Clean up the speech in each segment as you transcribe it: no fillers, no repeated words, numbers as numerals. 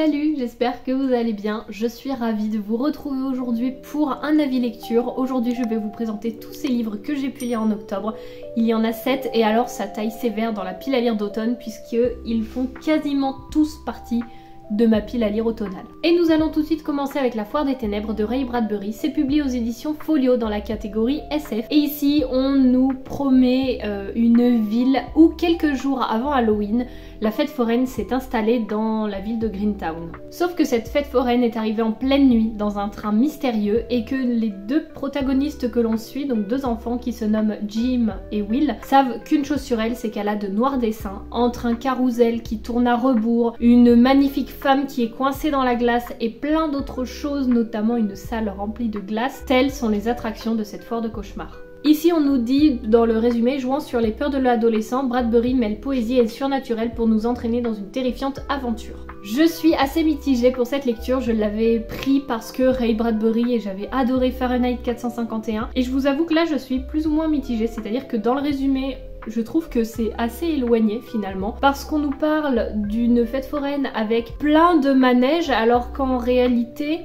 Salut, j'espère que vous allez bien. Je suis ravie de vous retrouver aujourd'hui pour un avis lecture. Aujourd'hui, je vais vous présenter tous ces livres que j'ai pu lire en octobre. Il y en a 7 et alors ça taille sévère dans la pile à lire d'automne puisqu'ils font quasiment tous partie de ma pile à lire automnale. Et nous allons tout de suite commencer avec La Foire des Ténèbres de Ray Bradbury. C'est publié aux éditions Folio dans la catégorie SF. Et ici, on nous promet une ville où quelques jours avant Halloween, la fête foraine s'est installée dans la ville de Greentown. Sauf que cette fête foraine est arrivée en pleine nuit dans un train mystérieux et que les deux protagonistes que l'on suit, donc deux enfants qui se nomment Jim et Will, savent qu'une chose sur elle, c'est qu'elle a de noirs dessins entre un carrousel qui tourne à rebours, une magnifique femme qui est coincée dans la glace et plein d'autres choses, notamment une salle remplie de glace. Telles sont les attractions de cette foire de cauchemar. Ici on nous dit dans le résumé, jouant sur les peurs de l'adolescent, Bradbury mêle poésie et surnaturel pour nous entraîner dans une terrifiante aventure. Je suis assez mitigée pour cette lecture, je l'avais pris parce que Ray Bradbury et j'avais adoré Fahrenheit 451 et je vous avoue que là je suis plus ou moins mitigée, c'est-à-dire que dans le résumé je trouve que c'est assez éloigné finalement parce qu'on nous parle d'une fête foraine avec plein de manèges alors qu'en réalité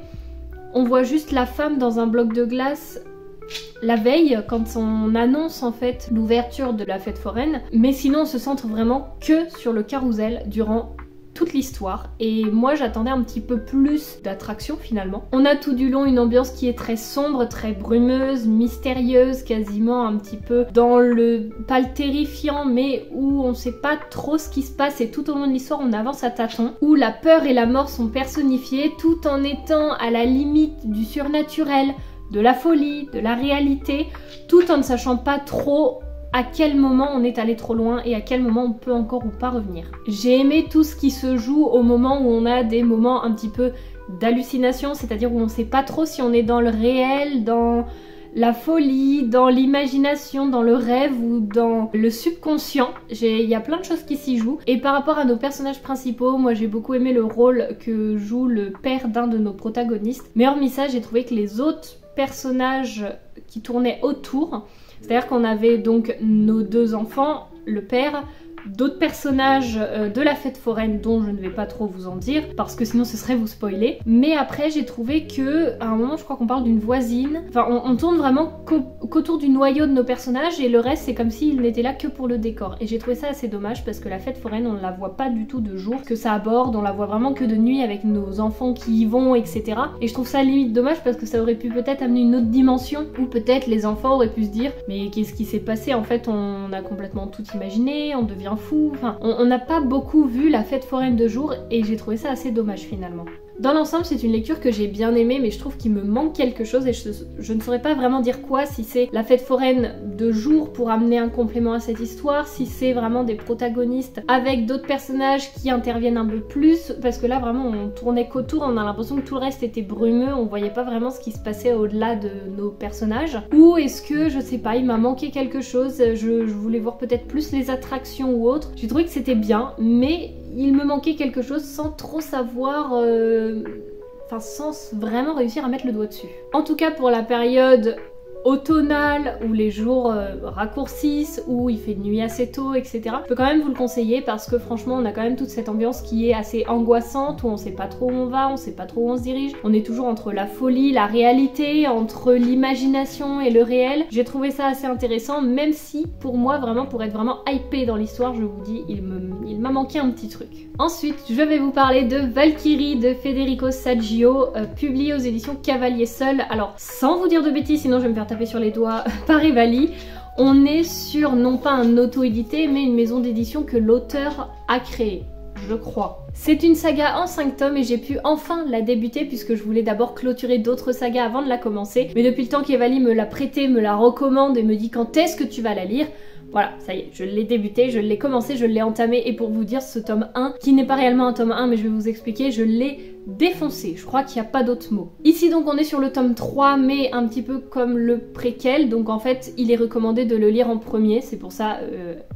on voit juste la femme dans un bloc de glace la veille quand on annonce en fait l'ouverture de la fête foraine, mais sinon on se centre vraiment que sur le carrousel durant toute l'histoire et moi j'attendais un petit peu plus d'attraction finalement. On a tout du long une ambiance qui est très sombre, très brumeuse, mystérieuse, quasiment un petit peu dans le, pas le terrifiant, mais où on sait pas trop ce qui se passe et tout au long de l'histoire on avance à tâtons, où la peur et la mort sont personnifiées tout en étant à la limite du surnaturel, de la folie, de la réalité, tout en ne sachant pas trop à quel moment on est allé trop loin et à quel moment on peut encore ou pas revenir. J'ai aimé tout ce qui se joue au moment où on a des moments un petit peu d'hallucination, c'est-à-dire où on sait pas trop si on est dans le réel, dans la folie, dans l'imagination, dans le rêve ou dans le subconscient. Il y a plein de choses qui s'y jouent. Et par rapport à nos personnages principaux, moi j'ai beaucoup aimé le rôle que joue le père d'un de nos protagonistes. Mais hormis ça, j'ai trouvé que les autres personnages qui tournaient autour, c'est-à-dire qu'on avait donc nos deux enfants, le père, d'autres personnages de la fête foraine dont je ne vais pas trop vous en dire parce que sinon ce serait vous spoiler, mais après j'ai trouvé que à un moment je crois qu'on parle d'une voisine, enfin on tourne vraiment qu'autour du noyau de nos personnages et le reste c'est comme s'ils n'étaient là que pour le décor et j'ai trouvé ça assez dommage parce que la fête foraine on ne la voit pas du tout de jour que ça aborde, on la voit vraiment que de nuit avec nos enfants qui y vont, etc. Et je trouve ça limite dommage parce que ça aurait pu peut-être amener une autre dimension où peut-être les enfants auraient pu se dire mais qu'est-ce qui s'est passé, en fait on a complètement tout imaginé, on devient fou, enfin, on n'a pas beaucoup vu la fête foraine de jour et j'ai trouvé ça assez dommage finalement. Dans l'ensemble, c'est une lecture que j'ai bien aimée, mais je trouve qu'il me manque quelque chose et je ne saurais pas vraiment dire quoi, si c'est la fête foraine de jour pour amener un complément à cette histoire, si c'est vraiment des protagonistes avec d'autres personnages qui interviennent un peu plus, parce que là vraiment on tournait qu'autour, on a l'impression que tout le reste était brumeux, on voyait pas vraiment ce qui se passait au-delà de nos personnages. Ou est-ce que, je sais pas, il m'a manqué quelque chose, je voulais voir peut-être plus les attractions ou autre. J'ai trouvé que c'était bien, mais il me manquait quelque chose sans trop savoir, enfin sans vraiment réussir à mettre le doigt dessus. En tout cas pour la période automnale où les jours raccourcissent, où il fait nuit assez tôt, etc. Je peux quand même vous le conseiller parce que franchement on a quand même toute cette ambiance qui est assez angoissante, où on sait pas trop où on va, on sait pas trop où on se dirige. On est toujours entre la folie, la réalité, entre l'imagination et le réel. J'ai trouvé ça assez intéressant, même si pour moi vraiment, pour être vraiment hypée dans l'histoire, je vous dis, il m'a manqué un petit truc. Ensuite, je vais vous parler de Valkyrie de Federico Saggio, publié aux éditions Cavalier Seul. Alors, sans vous dire de bêtises, sinon je vais me faire taper sur les doigts par Evali. On est sur non pas un auto-édité, mais une maison d'édition que l'auteur a créée, je crois. C'est une saga en 5 tomes et j'ai pu enfin la débuter puisque je voulais d'abord clôturer d'autres sagas avant de la commencer. Mais depuis le temps qu'Evali me l'a prêtée, me la recommande et me dit quand est-ce que tu vas la lire, voilà, ça y est, je l'ai débuté, je l'ai commencé, je l'ai entamé et pour vous dire, ce tome 1, qui n'est pas réellement un tome 1 mais je vais vous expliquer, je l'ai défoncé, je crois qu'il n'y a pas d'autre mot. Ici donc on est sur le tome 3 mais un petit peu comme le préquel, donc en fait il est recommandé de le lire en premier, c'est pour ça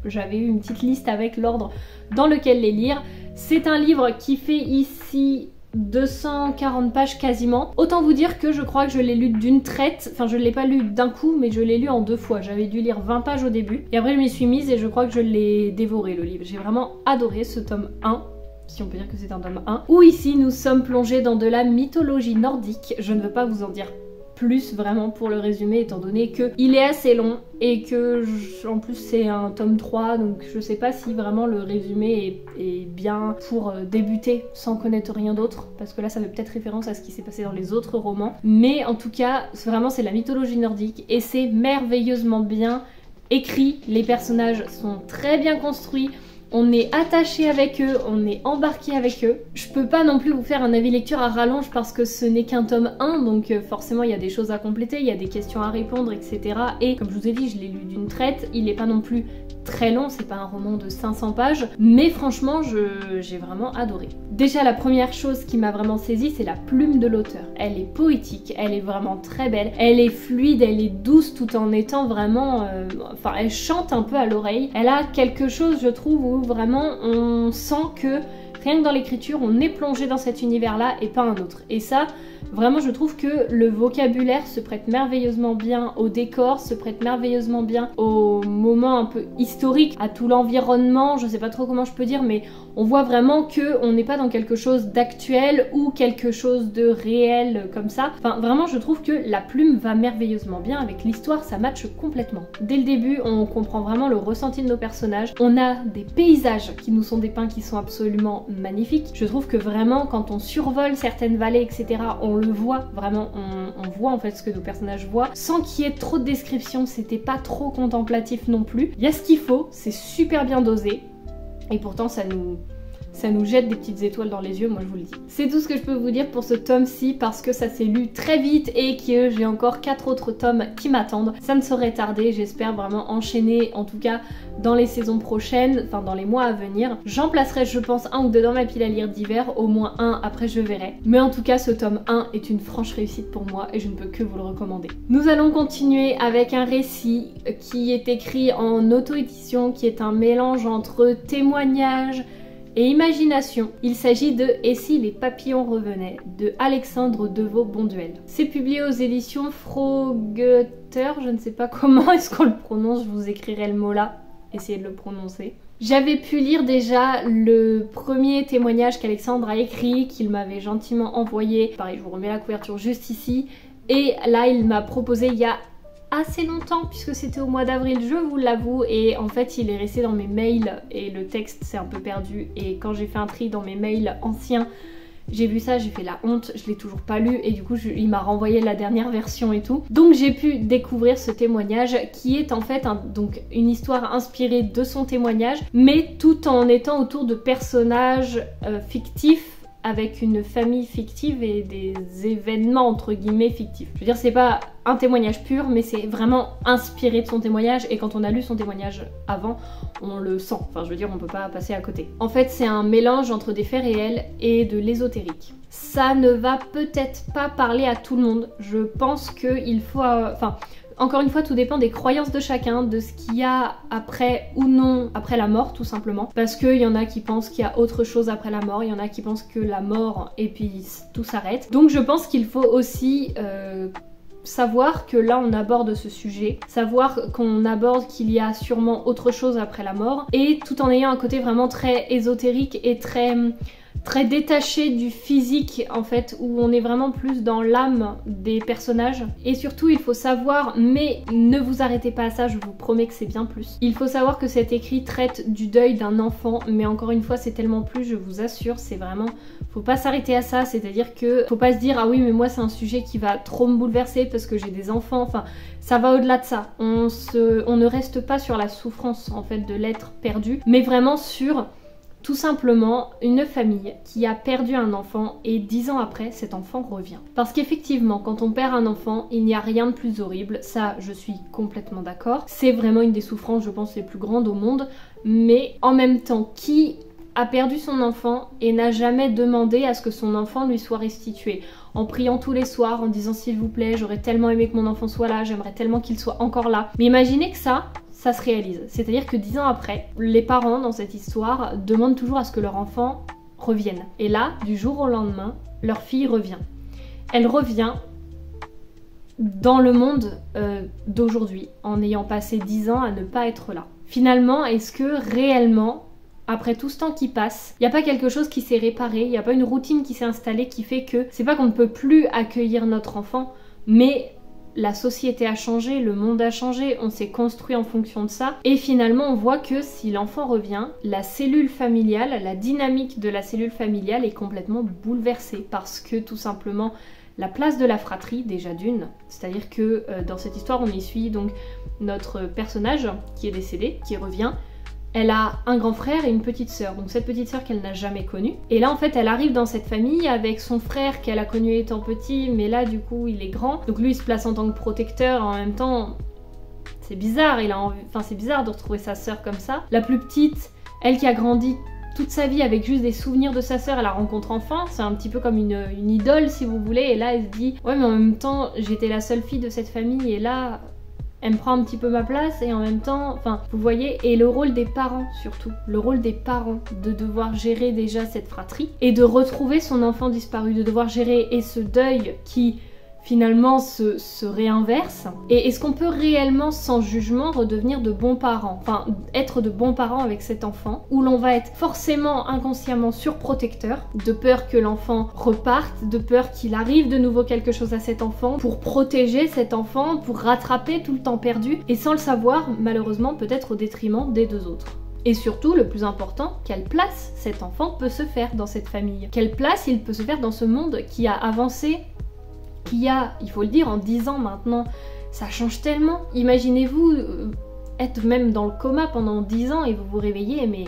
j'avais eu une petite liste avec l'ordre dans lequel les lire. C'est un livre qui fait ici 240 pages quasiment. Autant vous dire que je crois que je l'ai lu d'une traite, enfin je l'ai pas lu d'un coup mais je l'ai lu en 2 fois. J'avais dû lire 20 pages au début et après je m'y suis mise et je crois que je l'ai dévoré le livre. J'ai vraiment adoré ce tome 1. si on peut dire que c'est un tome 1, où ici nous sommes plongés dans de la mythologie nordique. Je ne veux pas vous en dire plus vraiment pour le résumé, étant donné que il est assez long et que en plus c'est un tome 3, donc je sais pas si vraiment le résumé est bien pour débuter sans connaître rien d'autre, parce que là ça fait peut-être référence à ce qui s'est passé dans les autres romans, mais en tout cas vraiment c'est la mythologie nordique et c'est merveilleusement bien écrit, les personnages sont très bien construits, on est attaché avec eux, on est embarqué avec eux. Je peux pas non plus vous faire un avis lecture à rallonge parce que ce n'est qu'un tome 1, donc forcément il y a des choses à compléter, il y a des questions à répondre, etc. Et comme je vous ai dit, je l'ai lu d'une traite, il est pas non plus très long, c'est pas un roman de 500 pages, mais franchement j'ai vraiment adoré. Déjà la première chose qui m'a vraiment saisie, c'est la plume de l'auteur. Elle est poétique, elle est vraiment très belle, elle est fluide, elle est douce tout en étant vraiment... Enfin elle chante un peu à l'oreille. Elle a quelque chose je trouve où vraiment on sent que rien que dans l'écriture on est plongé dans cet univers là et pas un autre. Et ça vraiment je trouve que le vocabulaire se prête merveilleusement bien au décor, se prête merveilleusement bien au moment un peu historique, à tout l'environnement, je sais pas trop comment je peux dire, mais on voit vraiment que on n'est pas dans quelque chose d'actuel ou quelque chose de réel comme ça. Enfin vraiment je trouve que la plume va merveilleusement bien avec l'histoire, ça matche complètement. Dès le début on comprend vraiment le ressenti de nos personnages, on a des paysages qui nous sont dépeints qui sont absolument magnifiques. Je trouve que vraiment quand on survole certaines vallées etc, on le voit vraiment, on voit en fait ce que nos personnages voient sans qu'il y ait trop de descriptions, c'était pas trop contemplatif non plus. Il y a ce qu'il faut, c'est super bien dosé et pourtant ça nous jette des petites étoiles dans les yeux, moi je vous le dis. C'est tout ce que je peux vous dire pour ce tome-ci parce que ça s'est lu très vite et que j'ai encore 4 autres tomes qui m'attendent. Ça ne saurait tarder, j'espère vraiment enchaîner en tout cas dans les saisons prochaines, enfin dans les mois à venir. J'en placerai je pense un ou deux dans ma pile à lire d'hiver, au moins un, après je verrai. Mais en tout cas ce tome 1 est une franche réussite pour moi et je ne peux que vous le recommander. Nous allons continuer avec un récit qui est écrit en auto-édition, qui est un mélange entre témoignages et imagination. Il s'agit de Et si les papillons revenaient de Alexandre Deveau-Bonduel. C'est publié aux éditions Frogeter, je ne sais pas comment est-ce qu'on le prononce, je vous écrirai le mot là, essayez de le prononcer. J'avais pu lire déjà le premier témoignage qu'Alexandre a écrit, qu'il m'avait gentiment envoyé. Pareil, je vous remets la couverture juste ici. Et là, il m'a proposé il y a assez longtemps puisque c'était au mois d'avril, je vous l'avoue, et en fait il est resté dans mes mails et le texte s'est un peu perdu et quand j'ai fait un tri dans mes mails anciens j'ai vu ça, j'ai fait la honte, je l'ai toujours pas lu et du coup il m'a renvoyé la dernière version et tout. Donc j'ai pu découvrir ce témoignage qui est en fait donc une histoire inspirée de son témoignage mais tout en étant autour de personnages fictifs avec une famille fictive et des événements entre guillemets fictifs. Je veux dire c'est pas un témoignage pur mais c'est vraiment inspiré de son témoignage et quand on a lu son témoignage avant on le sent, enfin je veux dire on peut pas passer à côté. En fait c'est un mélange entre des faits réels et de l'ésotérique. Ça ne va peut-être pas parler à tout le monde, je pense qu'il faut... Encore une fois, tout dépend des croyances de chacun, de ce qu'il y a après ou non, après la mort tout simplement. Parce qu'il y en a qui pensent qu'il y a autre chose après la mort, il y en a qui pensent que la mort et puis tout s'arrête. Donc je pense qu'il faut aussi savoir que là on aborde ce sujet, savoir qu'on aborde qu'il y a sûrement autre chose après la mort, et tout en ayant un côté vraiment très ésotérique et très détaché du physique en fait, où on est vraiment plus dans l'âme des personnages. Et surtout il faut savoir, mais ne vous arrêtez pas à ça, je vous promets que c'est bien plus. Il faut savoir que cet écrit traite du deuil d'un enfant, mais encore une fois c'est tellement plus, je vous assure, c'est vraiment... Faut pas s'arrêter à ça, c'est-à-dire que faut pas se dire ah oui mais moi c'est un sujet qui va trop me bouleverser parce que j'ai des enfants, enfin ça va au-delà de ça. On ne reste pas sur la souffrance en fait de l'être perdu, mais vraiment sur... tout simplement une famille qui a perdu un enfant et 10 ans après cet enfant revient. Parce qu'effectivement quand on perd un enfant il n'y a rien de plus horrible, ça je suis complètement d'accord. C'est vraiment une des souffrances je pense les plus grandes au monde, mais en même temps qui a perdu son enfant et n'a jamais demandé à ce que son enfant lui soit restitué, en priant tous les soirs, en disant s'il vous plaît j'aurais tellement aimé que mon enfant soit là, j'aimerais tellement qu'il soit encore là. Mais imaginez que ça se réalise. C'est-à-dire que 10 ans après, les parents dans cette histoire demandent toujours à ce que leur enfant revienne. Et là, du jour au lendemain, leur fille revient. Elle revient dans le monde d'aujourd'hui, en ayant passé 10 ans à ne pas être là. Finalement, est-ce que réellement après tout ce temps qui passe, il n'y a pas quelque chose qui s'est réparé, il n'y a pas une routine qui s'est installée qui fait que c'est pas qu'on ne peut plus accueillir notre enfant, mais la société a changé, le monde a changé, on s'est construit en fonction de ça. Et finalement, on voit que si l'enfant revient, la cellule familiale, la dynamique de la cellule familiale est complètement bouleversée parce que tout simplement, la place de la fratrie, déjà d'une, c'est-à-dire que dans cette histoire, on y suit donc notre personnage qui est décédé, qui revient. Elle a un grand frère et une petite sœur, donc cette petite sœur qu'elle n'a jamais connue. Et là en fait elle arrive dans cette famille avec son frère qu'elle a connu étant petit, mais là du coup il est grand. Donc lui il se place en tant que protecteur, en même temps c'est bizarre, c'est bizarre de retrouver sa sœur comme ça. La plus petite, elle qui a grandi toute sa vie avec juste des souvenirs de sa sœur, elle la rencontre enfin, c'est un petit peu comme une idole si vous voulez, et là elle se dit ouais mais en même temps j'étais la seule fille de cette famille et là... elle me prend un petit peu ma place et en même temps, enfin, vous voyez, et le rôle des parents surtout, le rôle des parents de devoir gérer déjà cette fratrie et de retrouver son enfant disparu, de devoir gérer et ce deuil qui finalement se réinverse. Et est-ce qu'on peut réellement sans jugement redevenir de bons parents, enfin être de bons parents avec cet enfant où l'on va être forcément inconsciemment surprotecteur, de peur que l'enfant reparte, de peur qu'il arrive de nouveau quelque chose à cet enfant, pour protéger cet enfant, pour rattraper tout le temps perdu et sans le savoir malheureusement peut-être au détriment des deux autres. Et surtout, le plus important, quelle place cet enfant peut se faire dans cette famille, quelle place il peut se faire dans ce monde qui a avancé, qui a, il faut le dire, en 10 ans maintenant, ça change tellement. Imaginez-vous être même dans le coma pendant 10 ans et vous vous réveillez, mais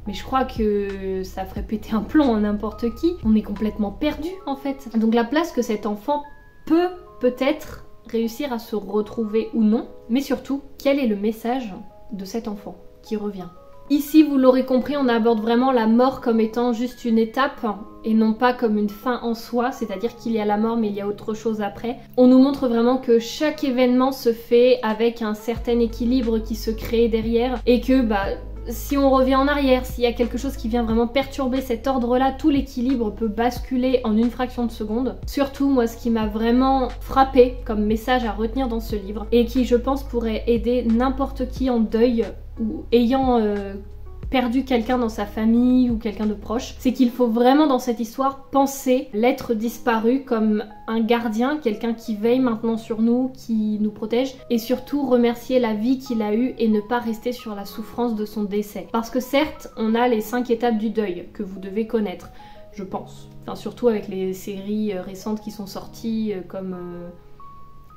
je crois que ça ferait péter un plomb à n'importe qui. On est complètement perdu en fait. Donc la place que cet enfant peut peut-être réussir à se retrouver ou non, mais surtout, quel est le message de cet enfant qui revient ? Ici, vous l'aurez compris, on aborde vraiment la mort comme étant juste une étape et non pas comme une fin en soi, c'est-à-dire qu'il y a la mort mais il y a autre chose après. On nous montre vraiment que chaque événement se fait avec un certain équilibre qui se crée derrière et que si on revient en arrière, s'il y a quelque chose qui vient vraiment perturber cet ordre-là, tout l'équilibre peut basculer en une fraction de seconde. Surtout, moi, ce qui m'a vraiment frappé comme message à retenir dans ce livre et qui, je pense, pourrait aider n'importe qui en deuil ou ayant perdu quelqu'un dans sa famille ou quelqu'un de proche, c'est qu'il faut vraiment dans cette histoire penser l'être disparu comme un gardien, quelqu'un qui veille maintenant sur nous, qui nous protège, et surtout remercier la vie qu'il a eue et ne pas rester sur la souffrance de son décès. Parce que certes, on a les 5 étapes du deuil que vous devez connaître, je pense. Enfin, surtout avec les séries récentes qui sont sorties comme...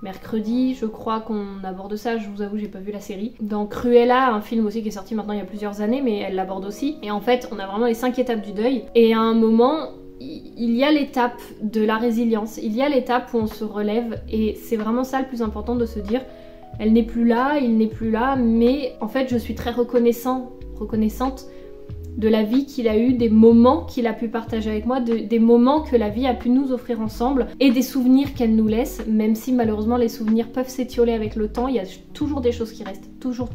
Mercredi, je crois qu'on aborde ça, je vous avoue, j'ai pas vu la série. Dans Cruella, un film aussi qui est sorti maintenant il y a plusieurs années, mais elle l'aborde aussi. Et en fait, on a vraiment les 5 étapes du deuil. Et à un moment, il y a l'étape de la résilience, il y a l'étape où on se relève. Et c'est vraiment ça le plus important de se dire, elle n'est plus là, il n'est plus là, mais en fait, je suis très reconnaissante de la vie qu'il a eu, des moments qu'il a pu partager avec moi, des moments que la vie a pu nous offrir ensemble et des souvenirs qu'elle nous laisse, même si malheureusement les souvenirs peuvent s'étioler avec le temps, il y a toujours des choses qui restent, toujours.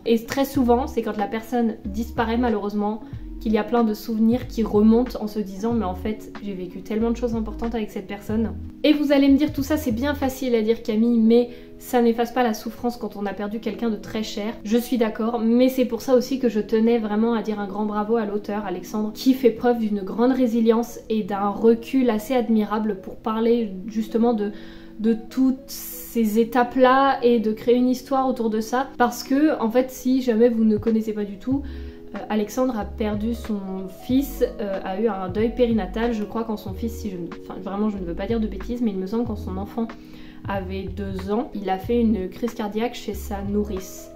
Et très souvent, c'est quand la personne disparaît malheureusement qu'il y a plein de souvenirs qui remontent en se disant mais en fait j'ai vécu tellement de choses importantes avec cette personne. Et vous allez me dire tout ça c'est bien facile à dire Camille, mais ça n'efface pas la souffrance quand on a perdu quelqu'un de très cher. Je suis d'accord, mais c'est pour ça aussi que je tenais vraiment à dire un grand bravo à l'auteur Alexandre qui fait preuve d'une grande résilience et d'un recul assez admirable pour parler justement de toutes ces étapes-là et de créer une histoire autour de ça. Parce que en fait si jamais vous ne connaissez pas du tout, Alexandre a perdu son fils, a eu un deuil périnatal, je crois quand son fils, vraiment je ne veux pas dire de bêtises, mais il me semble quand son enfant avait 2 ans, il a fait une crise cardiaque chez sa nourrice.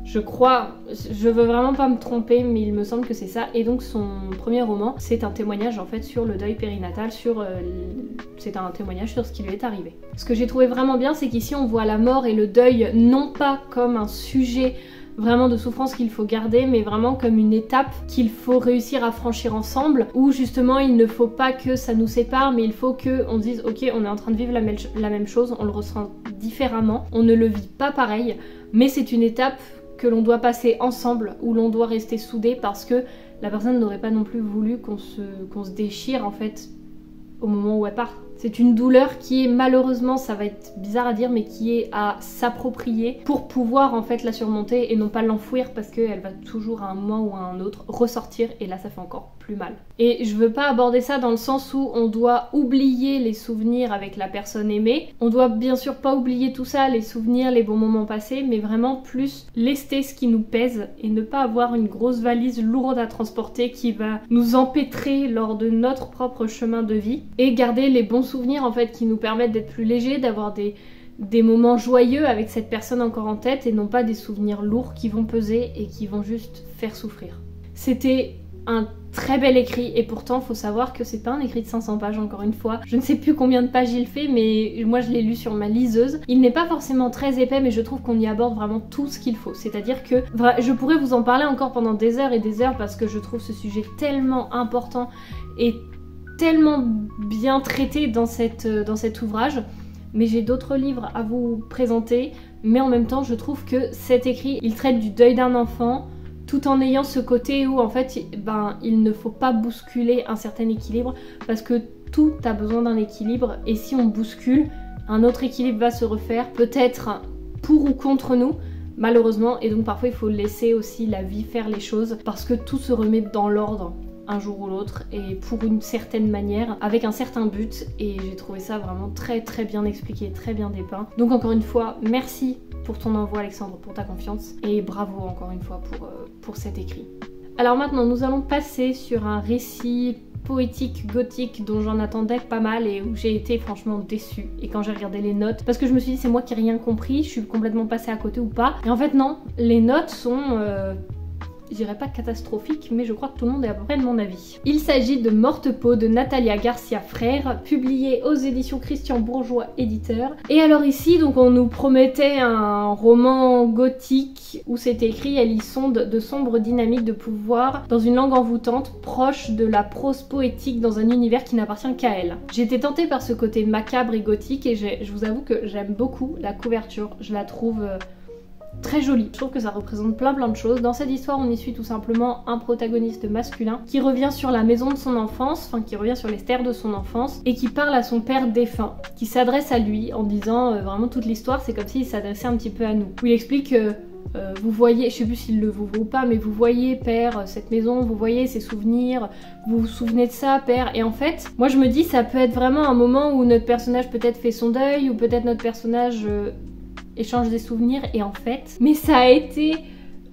Je crois, je veux vraiment pas me tromper, mais il me semble que c'est ça. Et donc son premier roman, c'est un témoignage en fait sur le deuil périnatal, c'est un témoignage sur ce qui lui est arrivé. Ce que j'ai trouvé vraiment bien, c'est qu'ici on voit la mort et le deuil non pas comme un sujet vraiment de souffrance qu'il faut garder, mais vraiment comme une étape qu'il faut réussir à franchir ensemble, où justement il ne faut pas que ça nous sépare, mais il faut qu'on dise ok, on est en train de vivre la même chose, on le ressent différemment, on ne le vit pas pareil, mais c'est une étape que l'on doit passer ensemble, où l'on doit rester soudés parce que la personne n'aurait pas non plus voulu qu'on se déchire en fait au moment où elle part. C'est une douleur qui est malheureusement, ça va être bizarre à dire, mais qui est à s'approprier pour pouvoir en fait la surmonter et non pas l'enfouir parce qu'elle va toujours à un moment ou à un autre ressortir et là ça fait encore plus mal. Et je veux pas aborder ça dans le sens où on doit oublier les souvenirs avec la personne aimée. On doit bien sûr pas oublier tout ça, les souvenirs, les bons moments passés, mais vraiment plus lester ce qui nous pèse et ne pas avoir une grosse valise lourde à transporter qui va nous empêtrer lors de notre propre chemin de vie et garder les bons souvenirs en fait qui nous permettent d'être plus légers, d'avoir des moments joyeux avec cette personne encore en tête et non pas des souvenirs lourds qui vont peser et qui vont juste faire souffrir. C'était un très bel écrit et pourtant faut savoir que c'est pas un écrit de 500 pages encore une fois. Je ne sais plus combien de pages il fait mais moi je l'ai lu sur ma liseuse. Il n'est pas forcément très épais mais je trouve qu'on y aborde vraiment tout ce qu'il faut. C'est-à-dire que je pourrais vous en parler encore pendant des heures et des heures parce que je trouve ce sujet tellement important et tellement bien traité dans cet ouvrage. Mais j'ai d'autres livres à vous présenter, mais en même temps je trouve que cet écrit, il traite du deuil d'un enfant tout en ayant ce côté où en fait il ne faut pas bousculer un certain équilibre parce que tout a besoin d'un équilibre et si on bouscule, un autre équilibre va se refaire, peut-être pour ou contre nous malheureusement, et donc parfois il faut laisser aussi la vie faire les choses parce que tout se remet dans l'ordre un jour ou l'autre et pour une certaine manière avec un certain but et j'ai trouvé ça vraiment très très bien expliqué, très bien dépeint. Donc encore une fois merci pour ton envoi Alexandre, pour ta confiance et bravo encore une fois pour cet écrit. Alors maintenant nous allons passer sur un récit poétique gothique dont j'en attendais pas mal et où j'ai été franchement déçue et quand j'ai regardé les notes parce que je me suis dit c'est moi qui ai rien compris, je suis complètement passée à côté ou pas et en fait non, les notes sont je dirais pas catastrophique, mais je crois que tout le monde est à peu près de mon avis. Il s'agit de Morte Peau de Natalia Garcia Frère, publié aux éditions Christian Bourgeois éditeur. Et alors ici, donc on nous promettait un roman gothique où c'est écrit « Elle y sonde de sombres dynamiques de pouvoir dans une langue envoûtante, proche de la prose poétique dans un univers qui n'appartient qu'à elle ». J'ai été tentée par ce côté macabre et gothique et je vous avoue que j'aime beaucoup la couverture. Je la trouve très jolie. Je trouve que ça représente plein de choses. Dans cette histoire, on y suit tout simplement un protagoniste masculin qui revient sur la maison de son enfance, enfin qui revient sur les terres de son enfance et qui parle à son père défunt, qui s'adresse à lui en disant vraiment toute l'histoire, c'est comme s'il s'adressait un petit peu à nous. Où il explique que vous voyez, je sais plus s'il le vous voit ou pas, mais vous voyez père cette maison, vous voyez ses souvenirs, vous vous souvenez de ça père, et en fait moi je me dis ça peut être vraiment un moment où notre personnage peut-être fait son deuil ou peut-être notre personnage échange des souvenirs et en fait, mais ça a été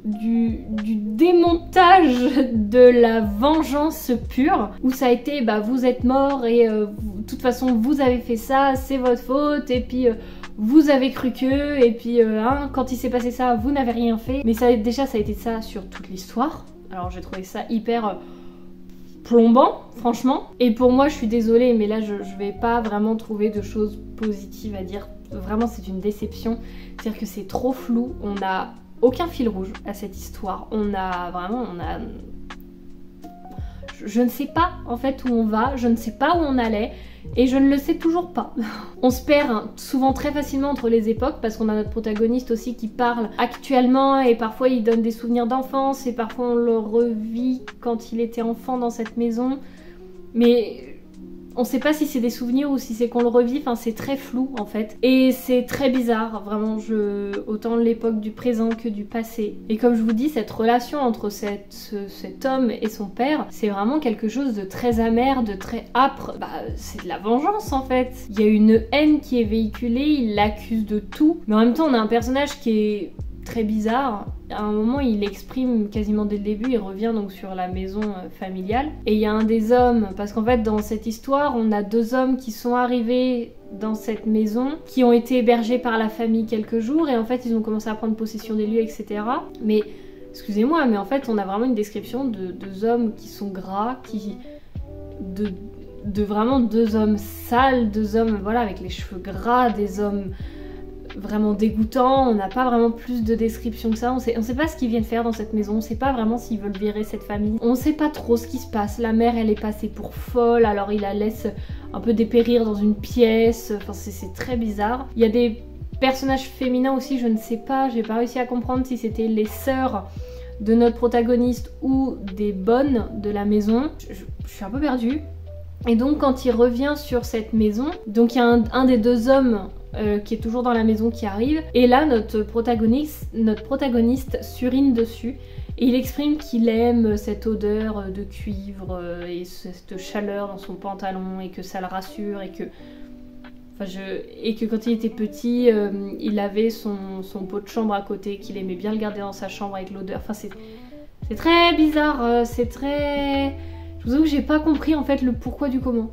du démontage de la vengeance pure où ça a été bah vous êtes mort et de toute façon vous avez fait ça, c'est votre faute et puis vous avez cru que et puis hein, quand il s'est passé ça vous n'avez rien fait, mais ça déjà ça a été ça sur toute l'histoire. Alors j'ai trouvé ça hyper plombant franchement et pour moi je suis désolée mais là je vais pas vraiment trouver de choses positives à dire. Vraiment c'est une déception, c'est-à-dire que c'est trop flou, on n'a aucun fil rouge à cette histoire, je ne sais pas en fait où on va, je ne sais pas où on allait et je ne le sais toujours pas. On se perd souvent très facilement entre les époques parce qu'on a notre protagoniste aussi qui parle actuellement et parfois il donne des souvenirs d'enfance et parfois on le revit quand il était enfant dans cette maison, mais on sait pas si c'est des souvenirs ou si c'est qu'on le revit, enfin c'est très flou en fait. Et c'est très bizarre, vraiment, autant l'époque du présent que du passé. Et comme je vous dis, cette relation entre cet homme et son père, c'est vraiment quelque chose de très amer, de très âpre. Bah c'est de la vengeance en fait. Il y a une haine qui est véhiculée, il l'accuse de tout. Mais en même temps on a un personnage qui est très bizarre. À un moment il exprime quasiment dès le début, il revient donc sur la maison familiale et il y a un des hommes, parce qu'en fait dans cette histoire on a deux hommes qui sont arrivés dans cette maison, qui ont été hébergés par la famille quelques jours et en fait ils ont commencé à prendre possession des lieux etc. Mais excusez-moi mais en fait on a vraiment une description de deux hommes qui sont gras, de vraiment deux hommes sales, deux hommes voilà avec les cheveux gras, des hommes vraiment dégoûtant, on n'a pas vraiment plus de description que ça, on sait pas ce qu'ils viennent faire dans cette maison, on sait pas vraiment s'ils veulent virer cette famille, on sait pas trop ce qui se passe, la mère elle est passée pour folle, alors il la laisse un peu dépérir dans une pièce, enfin c'est très bizarre. Il y a des personnages féminins aussi, je ne sais pas, j'ai pas réussi à comprendre si c'était les sœurs de notre protagoniste ou des bonnes de la maison, je suis un peu perdue. Et donc quand il revient sur cette maison, donc il y a un des deux hommes qui est toujours dans la maison qui arrive, et là notre protagoniste surine dessus. Et il exprime qu'il aime cette odeur de cuivre et cette chaleur dans son pantalon et que ça le rassure et que, et que quand il était petit, il avait son pot de chambre à côté, qu'il aimait bien le garder dans sa chambre avec l'odeur. Enfin, c'est très bizarre, c'est très... Je vous avoue que j'ai pas compris en fait le pourquoi du comment.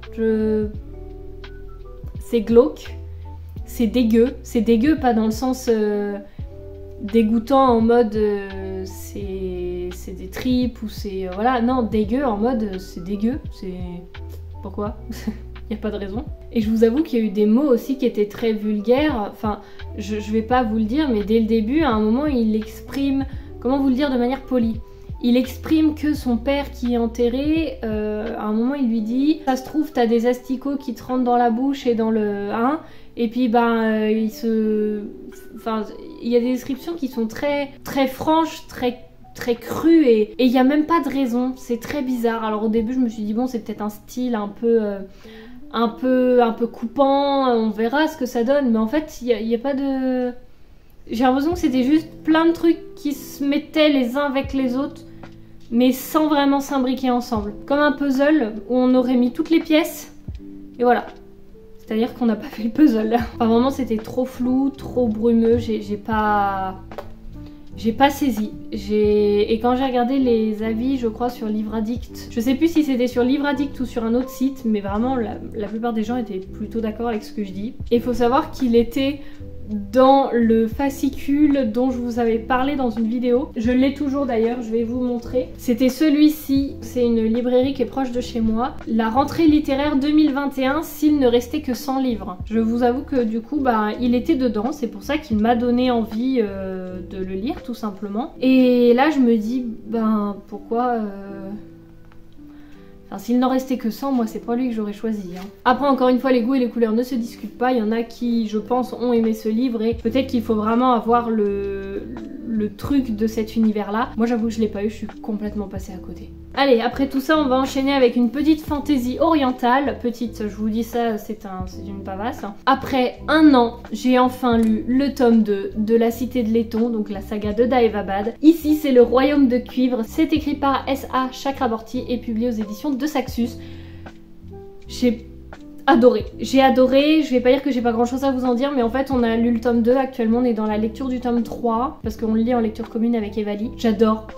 C'est glauque, c'est dégueu pas dans le sens... dégoûtant en mode c'est des tripes ou c'est voilà, non, dégueu en mode c'est dégueu, c'est pourquoi y a pas de raison. Et je vous avoue qu'il y a eu des mots aussi qui étaient très vulgaires, enfin je vais pas vous le dire, mais dès le début à un moment il exprime, comment vous le dire de manière polie, il exprime que son père qui est enterré, à un moment il lui dit ça se trouve t'as des asticots qui te rentrent dans la bouche et dans le et puis il y a des descriptions qui sont très franches, très crues et il n'y a même pas de raison, c'est très bizarre. Alors au début je me suis dit bon c'est peut-être un style un peu coupant, on verra ce que ça donne, mais en fait il y a pas de... J'ai l'impression que c'était juste plein de trucs qui se mettaient les uns avec les autres mais sans vraiment s'imbriquer ensemble. Comme un puzzle où on aurait mis toutes les pièces et voilà. C'est-à-dire qu'on n'a pas fait le puzzle. Enfin vraiment c'était trop flou, trop brumeux, j'ai pas saisi. Et quand j'ai regardé les avis, je crois sur Livre Addict, je sais plus si c'était sur Livre Addict ou sur un autre site, mais vraiment la plupart des gens étaient plutôt d'accord avec ce que je dis. Et il faut savoir qu'il était dans le fascicule dont je vous avais parlé dans une vidéo. Je l'ai toujours d'ailleurs, je vais vous montrer. C'était celui-ci, c'est une librairie qui est proche de chez moi. La rentrée littéraire 2021, s'il ne restait que 100 livres. Je vous avoue que du coup, il était dedans, c'est pour ça qu'il m'a donné envie de le lire tout simplement. Et là je me dis, pourquoi... Enfin, s'il n'en restait que 100, moi c'est pas lui que j'aurais choisi. Après encore une fois, les goûts et les couleurs ne se discutent pas. Il y en a qui, je pense, ont aimé ce livre et peut-être qu'il faut vraiment avoir le truc de cet univers-là. Moi j'avoue que je l'ai pas eu, je suis complètement passée à côté. Allez, après tout ça, on va enchaîner avec une petite fantaisie orientale. Petite, je vous dis ça, c'est une pavasse. Après un an, j'ai enfin lu le tome 2 de La Cité de Laiton, donc la saga de Daevabad. Ici, c'est le Royaume de Cuivre. C'est écrit par S.A. Chakraborty et publié aux éditions de Saxus. J'ai adoré, je vais pas dire que j'ai pas grand chose à vous en dire, mais en fait on a lu le tome 2, actuellement on est dans la lecture du tome 3, parce qu'on le lit en lecture commune avec Evali. J'adore.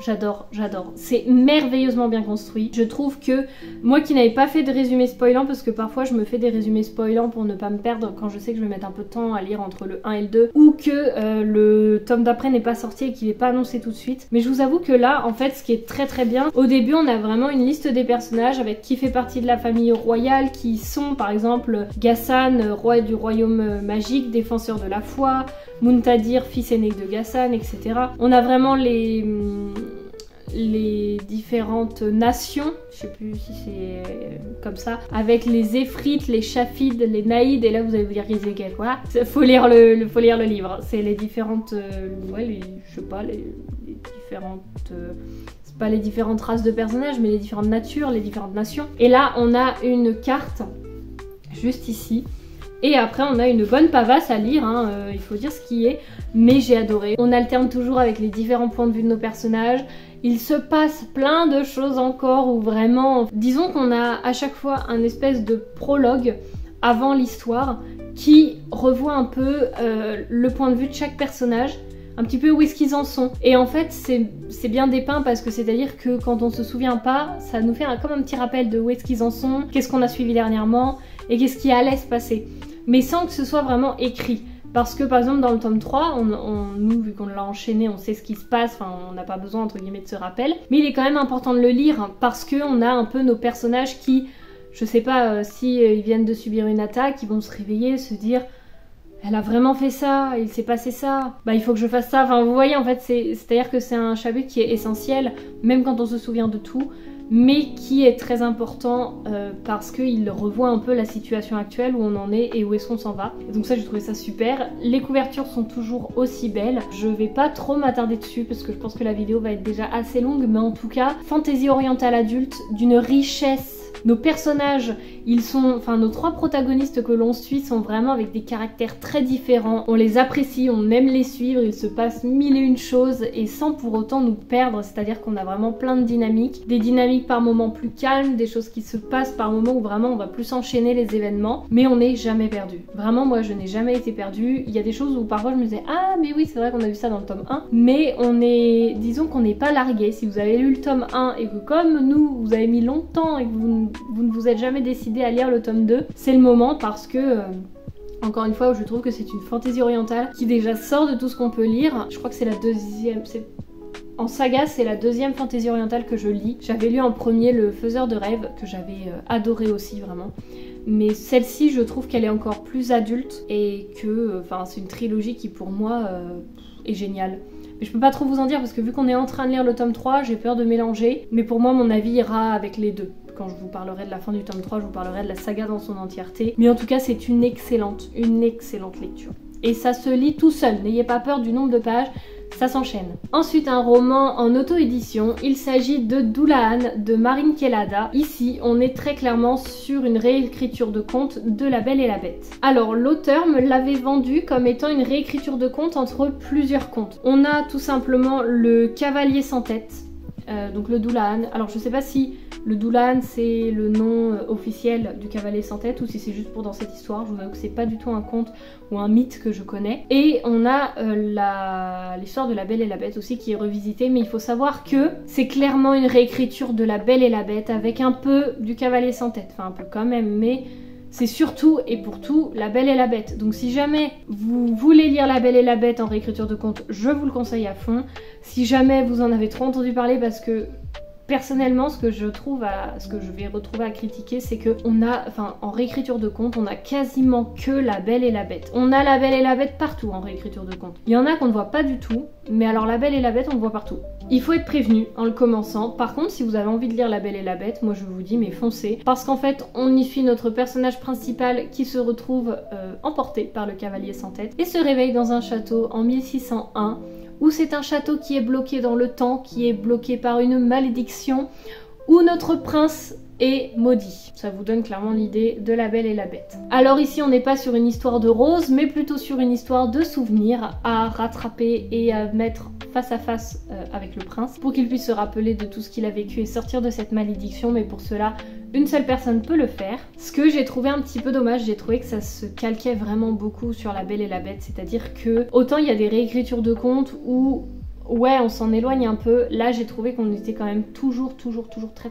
C'est merveilleusement bien construit. Je trouve que, moi qui n'avais pas fait de résumé spoilant, parce que parfois je me fais des résumés spoilants pour ne pas me perdre quand je sais que je vais mettre un peu de temps à lire entre le 1 et le 2, ou que le tome d'après n'est pas sorti et qu'il n'est pas annoncé tout de suite. Mais je vous avoue que là, en fait, ce qui est très bien, au début on a vraiment une liste des personnages avec qui fait partie de la famille royale, qui sont par exemple Ghassan, roi du royaume magique, défenseur de la foi, Muntadir, fils aîné de Ghassan, etc. On a vraiment les différentes nations, je sais plus si c'est comme ça, avec les Éphrites, les Chafides, les Naïdes, et là vous allez vous dire qu'ils étaient quoi. Faut lire le livre, c'est les différentes, je sais pas, les différentes... c'est pas les différentes races de personnages, mais les différentes natures, les différentes nations. Et là on a une carte juste ici, et après on a une bonne pavasse à lire, il faut dire ce qui est, mais j'ai adoré. On alterne toujours avec les différents points de vue de nos personnages, il se passe plein de choses encore où vraiment, disons qu'on a à chaque fois un espèce de prologue avant l'histoire qui revoit un peu le point de vue de chaque personnage, un petit peu où est-ce qu'ils en sont. Et en fait c'est bien dépeint parce que c'est-à-dire que quand on se souvient pas, ça nous fait comme un petit rappel de où est-ce qu'ils en sont, qu'est-ce qu'on a suivi dernièrement et qu'est-ce qui allait se passer. Mais sans que ce soit vraiment écrit. Parce que par exemple dans le tome 3, nous vu qu'on l'a enchaîné, on sait ce qui se passe, enfin on n'a pas besoin entre guillemets de ce rappel. Mais il est quand même important de le lire parce qu'on a un peu nos personnages qui, je sais pas, si ils viennent de subir une attaque, ils vont se réveiller, se dire... Elle a vraiment fait ça, il s'est passé ça, il faut que je fasse ça. Enfin vous voyez en fait, c'est-à-dire que c'est un chapitre qui est essentiel, même quand on se souvient de tout, mais qui est très important parce qu'il revoit un peu la situation actuelle, où on en est et où est-ce qu'on s'en va. Et donc ça j'ai trouvé ça super. Les couvertures sont toujours aussi belles. Je vais pas trop m'attarder dessus parce que je pense que la vidéo va être déjà assez longue, mais en tout cas, fantaisie orientale adulte d'une richesse Nos personnages, enfin nos 3 protagonistes que l'on suit sont vraiment avec des caractères très différents. On les apprécie, on aime les suivre, il se passe 1001 choses et sans pour autant nous perdre, c'est-à-dire qu'on a vraiment plein de dynamiques. Des dynamiques par moments plus calmes, des choses qui se passent par moments où vraiment on va plus enchaîner les événements, mais on n'est jamais perdu. Vraiment, moi je n'ai jamais été perdue. Il y a des choses où parfois je me disais ah mais oui c'est vrai qu'on a vu ça dans le tome 1, mais disons qu'on n'est pas largué. Si vous avez lu le tome 1 et que comme nous vous avez mis longtemps et que vous ne vous êtes jamais décidé à lire le tome 2, c'est le moment parce que encore une fois, je trouve que c'est une fantaisie orientale qui déjà sort de tout ce qu'on peut lire. Je crois que c'est la deuxième, en saga, c'est la deuxième fantaisie orientale que je lis. J'avais lu en premier Le Faiseur de rêves, que j'avais adoré aussi vraiment. Mais celle-ci, je trouve qu'elle est encore plus adulte et que, enfin, c'est une trilogie qui pour moi est géniale. Mais je peux pas trop vous en dire parce que vu qu'on est en train de lire le tome 3, j'ai peur de mélanger. Mais pour moi, mon avis ira avec les deux. Quand je vous parlerai de la fin du tome 3, je vous parlerai de la saga dans son entièreté. Mais en tout cas, c'est une excellente lecture. Et ça se lit tout seul, n'ayez pas peur du nombre de pages, ça s'enchaîne. Ensuite, un roman en auto-édition, il s'agit de Dullahan de Marin Kelada. Ici, on est très clairement sur une réécriture de conte de La Belle et la Bête. Alors, l'auteur me l'avait vendu comme étant une réécriture de conte entre plusieurs contes. On a tout simplement le Cavalier sans tête, donc le Dullahan. Alors, je sais pas si le Dullahan c'est le nom officiel du Cavalier sans tête ou si c'est juste pour dans cette histoire. Je vous avoue que c'est pas du tout un conte ou un mythe que je connais. Et on a l'histoire de La Belle et la Bête aussi qui est revisitée, mais il faut savoir que c'est clairement une réécriture de La Belle et la Bête avec un peu du Cavalier sans tête, enfin un peu quand même, mais c'est surtout et pour tout La Belle et la Bête. Donc si jamais vous voulez lire La Belle et la Bête en réécriture de conte, je vous le conseille à fond. Si jamais vous en avez trop entendu parler, parce que personnellement, ce que je vais retrouver à critiquer, c'est que en réécriture de conte, on a quasiment que La Belle et la Bête. On a La Belle et la Bête partout en réécriture de conte. Il y en a qu'on ne voit pas du tout, mais alors La Belle et la Bête, on le voit partout. Il faut être prévenu en le commençant. Par contre, si vous avez envie de lire La Belle et la Bête, moi je vous dis, mais foncez. Parce qu'en fait, on y suit notre personnage principal qui se retrouve emporté par le Cavalier sans tête et se réveille dans un château en 1601. Où c'est un château qui est bloqué dans le temps, qui est bloqué par une malédiction, où notre prince est maudit. Ça vous donne clairement l'idée de La Belle et la Bête. Alors ici, on n'est pas sur une histoire de rose, mais plutôt sur une histoire de souvenirs à rattraper et à mettre face à face avec le prince pour qu'il puisse se rappeler de tout ce qu'il a vécu et sortir de cette malédiction, mais pour cela, une seule personne peut le faire. Ce que j'ai trouvé un petit peu dommage, j'ai trouvé que ça se calquait vraiment beaucoup sur La Belle et la Bête, c'est-à-dire que autant il y a des réécritures de contes où ouais on s'en éloigne un peu, là j'ai trouvé qu'on était quand même toujours très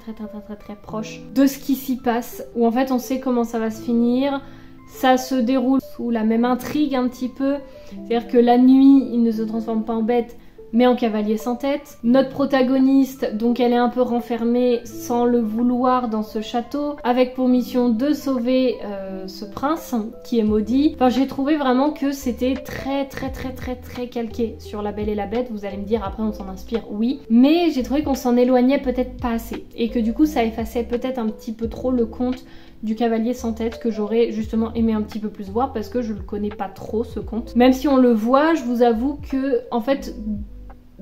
proche de ce qui s'y passe, où en fait on sait comment ça va se finir. Ça se déroule sous la même intrigue un petit peu, c'est-à-dire que la nuit il ne se transforme pas en bête mais en cavalier sans tête. Notre protagoniste, donc elle est un peu renfermée sans le vouloir dans ce château, avec pour mission de sauver ce prince qui est maudit. Enfin j'ai trouvé vraiment que c'était très calqué sur La Belle et la Bête. Vous allez me dire après on s'en inspire, oui, mais j'ai trouvé qu'on s'en éloignait peut-être pas assez et que du coup ça effaçait peut-être un petit peu trop le conte du Cavalier sans tête que j'aurais justement aimé un petit peu plus voir parce que je le connais pas trop ce conte. Même si on le voit, je vous avoue que en fait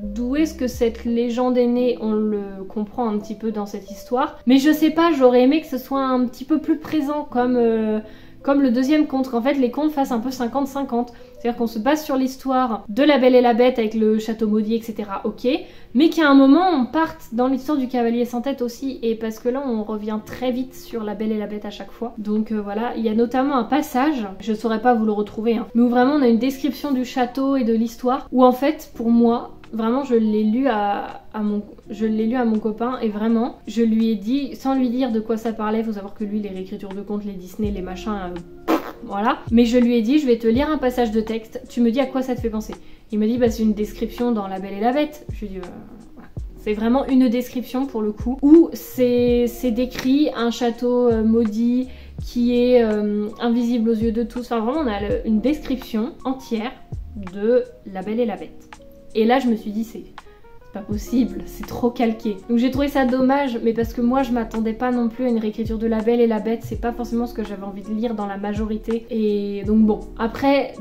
d'où est-ce que cette légende est née, on le comprend un petit peu dans cette histoire. Mais je sais pas, j'aurais aimé que ce soit un petit peu plus présent comme le deuxième conte, qu'en fait les contes fassent un peu 50-50. C'est-à-dire qu'on se base sur l'histoire de La Belle et la Bête avec le château maudit, etc. Ok, mais qu'à un moment on parte dans l'histoire du Cavalier sans tête aussi, et parce que là on revient très vite sur La Belle et la Bête à chaque fois. Donc voilà, il y a notamment un passage, je saurais pas vous le retrouver, hein, mais où vraiment on a une description du château et de l'histoire, où en fait pour moi, vraiment je l'ai lu à mon copain et vraiment je lui ai dit, sans lui dire de quoi ça parlait, faut savoir que lui les réécritures de contes, les Disney, les machins, voilà, mais je lui ai dit je vais te lire un passage de texte, tu me dis à quoi ça te fait penser. Il m'a dit bah c'est une description dans La Belle et la Bête. Je lui ai dit voilà. C'est vraiment une description pour le coup où c'est décrit un château maudit qui est invisible aux yeux de tous. Enfin vraiment on a une description entière de La Belle et la Bête. Et là je me suis dit c'est pas possible, c'est trop calqué. Donc j'ai trouvé ça dommage, mais parce que moi je m'attendais pas non plus à une réécriture de La Belle et la Bête, c'est pas forcément ce que j'avais envie de lire dans la majorité. Et donc bon, après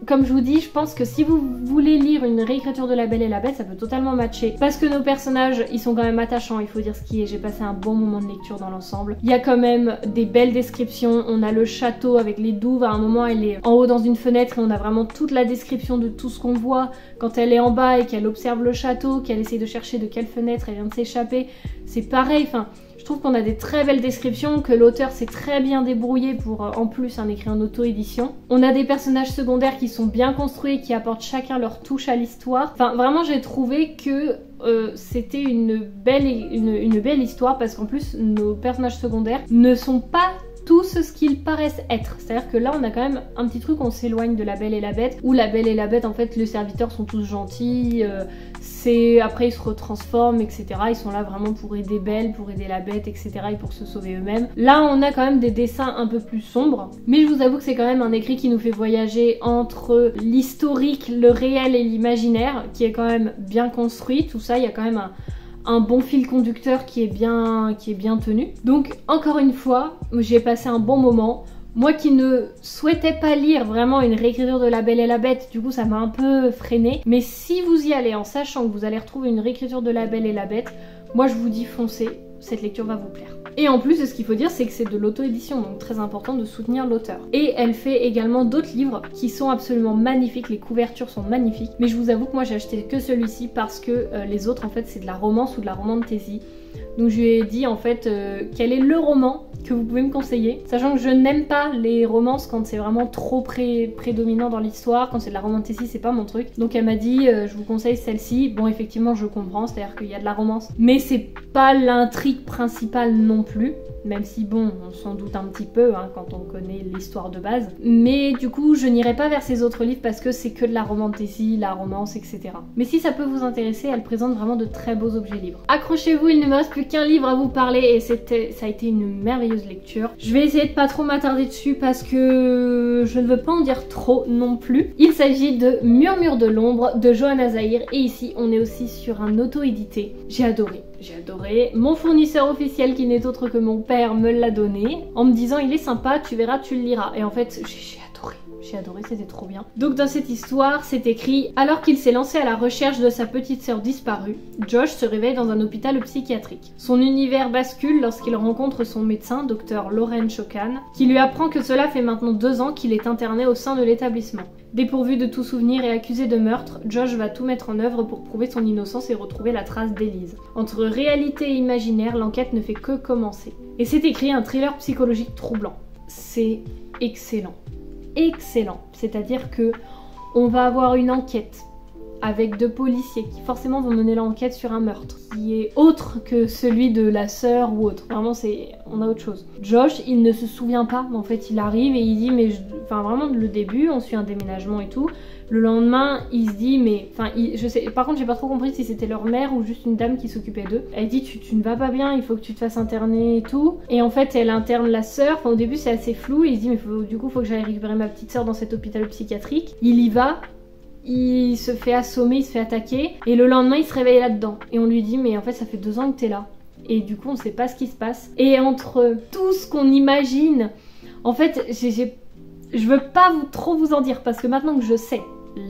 comme je vous dis, je pense que si vous voulez lire une réécriture de La Belle et la Bête, ça peut totalement matcher. Parce que nos personnages, ils sont quand même attachants, il faut dire ce qui est. J'ai passé un bon moment de lecture dans l'ensemble. Il y a quand même des belles descriptions. On a le château avec les douves. À un moment, elle est en haut dans une fenêtre et on a vraiment toute la description de tout ce qu'on voit. Quand elle est en bas et qu'elle observe le château, qu'elle essaie de chercher de quelle fenêtre elle vient de s'échapper, c'est pareil. Enfin, je trouve qu'on a des très belles descriptions, que l'auteur s'est très bien débrouillé pour en plus écrire en auto-édition. On a des personnages secondaires qui sont bien construits, qui apportent chacun leur touche à l'histoire. Enfin vraiment j'ai trouvé que c'était une belle histoire parce qu'en plus nos personnages secondaires ne sont pas tous ce qu'ils paraissent être. C'est-à-dire que là on a quand même un petit truc, on s'éloigne de La Belle et la Bête, où La Belle et la Bête en fait les serviteurs sont tous gentils, après ils se retransforment etc. Ils sont là vraiment pour aider Belle, pour aider la Bête etc. et pour se sauver eux-mêmes. Là on a quand même des dessins un peu plus sombres, mais je vous avoue que c'est quand même un écrit qui nous fait voyager entre l'historique, le réel et l'imaginaire, qui est quand même bien construit. Tout ça, il y a quand même un bon fil conducteur qui est bien tenu. Donc encore une fois, j'ai passé un bon moment. Moi qui ne souhaitais pas lire vraiment une réécriture de La Belle et la Bête, du coup ça m'a un peu freinée. Mais si vous y allez en sachant que vous allez retrouver une réécriture de La Belle et la Bête, moi je vous dis foncez, cette lecture va vous plaire. Et en plus, ce qu'il faut dire, c'est que c'est de l'auto-édition, donc très important de soutenir l'auteur. Et elle fait également d'autres livres qui sont absolument magnifiques, les couvertures sont magnifiques. Mais je vous avoue que moi j'ai acheté que celui-ci parce que les autres en fait c'est de la romance ou de la romantasy. Donc je lui ai dit en fait quel est le roman que vous pouvez me conseiller, sachant que je n'aime pas les romances quand c'est vraiment trop prédominant dans l'histoire, quand c'est de la romantasy c'est pas mon truc. Donc elle m'a dit je vous conseille celle-ci. Bon effectivement je comprends, c'est-à-dire qu'il y a de la romance, mais c'est pas l'intrigue principale non plus. Même si bon, on s'en doute un petit peu quand on connaît l'histoire de base. Mais du coup, je n'irai pas vers ces autres livres parce que c'est que de la romantasy, la romance, etc. Mais si ça peut vous intéresser, elle présente vraiment de très beaux objets libres. Accrochez-vous, il ne me reste plus qu'un livre à vous parler et ça a été une merveilleuse lecture. Je vais essayer de pas trop m'attarder dessus parce que je ne veux pas en dire trop non plus. Il s'agit de Murmure de l'ombre de Johanna Zahir et ici, on est aussi sur un auto-édité. J'ai adoré. J'ai adoré. Mon fournisseur officiel qui n'est autre que mon père me l'a donné en me disant il est sympa, tu verras, tu le liras. Et en fait j'ai adoré, c'était trop bien. Donc dans cette histoire, c'est écrit « Alors qu'il s'est lancé à la recherche de sa petite sœur disparue, Josh se réveille dans un hôpital psychiatrique. Son univers bascule lorsqu'il rencontre son médecin, Dr Lauren Chokan, qui lui apprend que cela fait maintenant 2 ans qu'il est interné au sein de l'établissement. Dépourvu de tout souvenir et accusé de meurtre, Josh va tout mettre en œuvre pour prouver son innocence et retrouver la trace d'Elise. Entre réalité et imaginaire, l'enquête ne fait que commencer. Et c'est écrit un thriller psychologique troublant. C'est excellent. Excellent. C'est-à-dire que on va avoir une enquête avec 2 policiers qui forcément vont mener l'enquête sur un meurtre qui est autre que celui de la sœur ou autre. Vraiment, on a autre chose. Josh, il ne se souvient pas. En fait, il arrive et il dit, mais enfin vraiment le début, on suit un déménagement et tout. Le lendemain, il se dit, mais enfin, je sais. Par contre, j'ai pas trop compris si c'était leur mère ou juste une dame qui s'occupait d'eux. Elle dit, tu ne vas pas bien, il faut que tu te fasses interner et tout. Et en fait, elle interne la sœur. Enfin, au début, c'est assez flou. Et il se dit, mais du coup, faut que j'aille récupérer ma petite sœur dans cet hôpital psychiatrique. Il y va. Il se fait assommer, il se fait attaquer et le lendemain il se réveille là-dedans et on lui dit mais en fait ça fait 2 ans que t'es là et du coup on sait pas ce qui se passe et entre tout ce qu'on imagine en fait je veux pas trop vous en dire parce que maintenant que je sais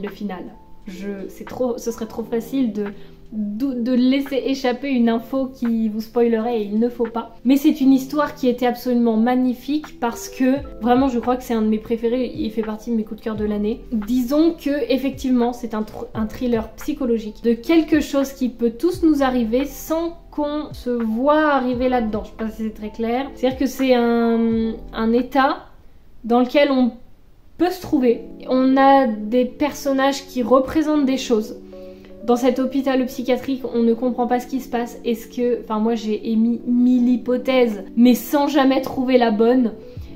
le final ce serait trop facile de laisser échapper une info qui vous spoilerait et il ne faut pas. Mais c'est une histoire qui était absolument magnifique parce que vraiment je crois que c'est un de mes préférés, il fait partie de mes coups de cœur de l'année. Disons que effectivement c'est un thriller psychologique de quelque chose qui peut tous nous arriver sans qu'on se voit arriver là-dedans. Je sais pas si c'est très clair. C'est-à-dire que c'est un état dans lequel on peut se trouver. On a des personnages qui représentent des choses. Dans cet hôpital psychiatrique, on ne comprend pas ce qui se passe. Enfin moi j'ai émis 1000 hypothèses, mais sans jamais trouver la bonne.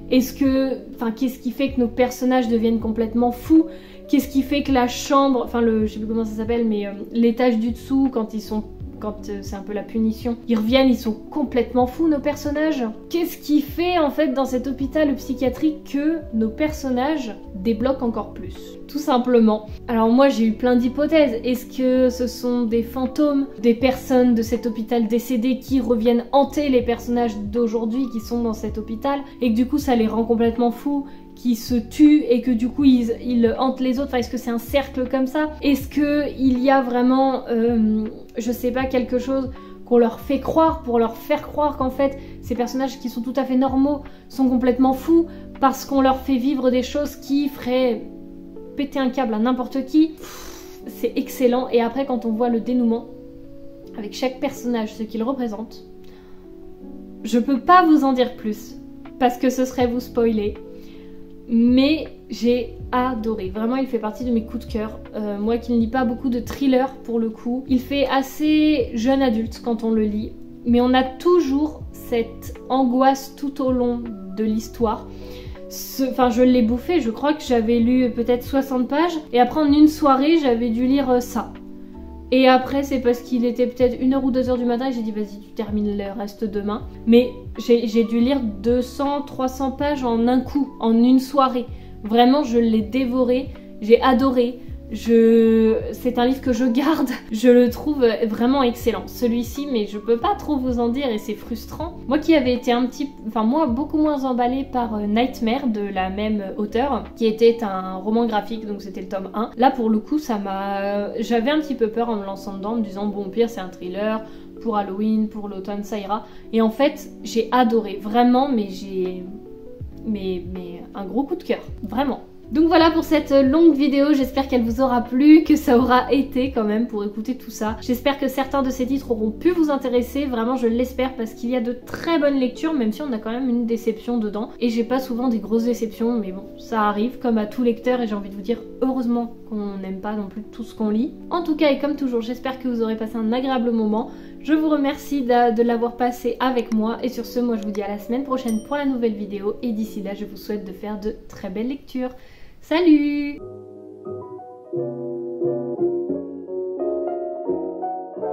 Qu'est-ce qui fait que nos personnages deviennent complètement fous? Qu'est-ce qui fait que la chambre, je sais plus comment ça s'appelle, mais l'étage du dessous, quand c'est un peu la punition, ils reviennent, ils sont complètement fous nos personnages. Qu'est-ce qui fait en fait dans cet hôpital psychiatrique que nos personnages débloquent encore plus? Tout tout simplement. Alors moi j'ai eu plein d'hypothèses. Est-ce que ce sont des fantômes, des personnes de cet hôpital décédé qui reviennent hanter les personnages d'aujourd'hui qui sont dans cet hôpital et que du coup ça les rend complètement fous, qui se tuent et que du coup ils hantent les autres. Enfin, est-ce que c'est un cercle comme ça? Est-ce qu'il y a vraiment, je sais pas, quelque chose qu'on leur fait croire pour leur faire croire qu'en fait ces personnages qui sont tout à fait normaux sont complètement fous parce qu'on leur fait vivre des choses qui feraient péter un câble à n'importe qui? C'est excellent. Et après quand on voit le dénouement avec chaque personnage, ce qu'il représente, je peux pas vous en dire plus parce que ce serait vous spoiler, mais j'ai adoré. Vraiment, il fait partie de mes coups de cœur. Moi qui ne lis pas beaucoup de thrillers pour le coup, il fait assez jeune adulte quand on le lit, mais on a toujours cette angoisse tout au long de l'histoire. Enfin, je l'ai bouffé, je crois que j'avais lu peut-être 60 pages, et après en une soirée, j'avais dû lire ça. Et après, c'est parce qu'il était peut-être 1h ou 2h du matin et j'ai dit vas-y, tu termines le reste demain. Mais j'ai dû lire 200-300 pages en un coup, en une soirée. Vraiment, je l'ai dévoré, j'ai adoré. C'est un livre que je garde, je le trouve vraiment excellent. Celui-ci, mais je peux pas trop vous en dire et c'est frustrant. Moi qui avais été beaucoup moins emballée par Nightmare de la même auteure, qui était un roman graphique, donc c'était le tome 1. Là pour le coup, j'avais un petit peu peur en me lançant dedans, en me disant bon, au pire c'est un thriller, pour Halloween, pour l'automne ça ira. Et en fait, j'ai adoré, vraiment, mais mais un gros coup de cœur, vraiment. Donc voilà pour cette longue vidéo, j'espère qu'elle vous aura plu, que ça aura été quand même pour écouter tout ça. J'espère que certains de ces titres auront pu vous intéresser, vraiment je l'espère parce qu'il y a de très bonnes lectures, même si on a quand même une déception dedans. Et j'ai pas souvent des grosses déceptions, mais bon, ça arrive comme à tout lecteur et j'ai envie de vous dire heureusement qu'on n'aime pas non plus tout ce qu'on lit. En tout cas et comme toujours, j'espère que vous aurez passé un agréable moment. Je vous remercie de l'avoir passé avec moi et sur ce, moi je vous dis à la semaine prochaine pour la nouvelle vidéo et d'ici là je vous souhaite de faire de très belles lectures. Salut!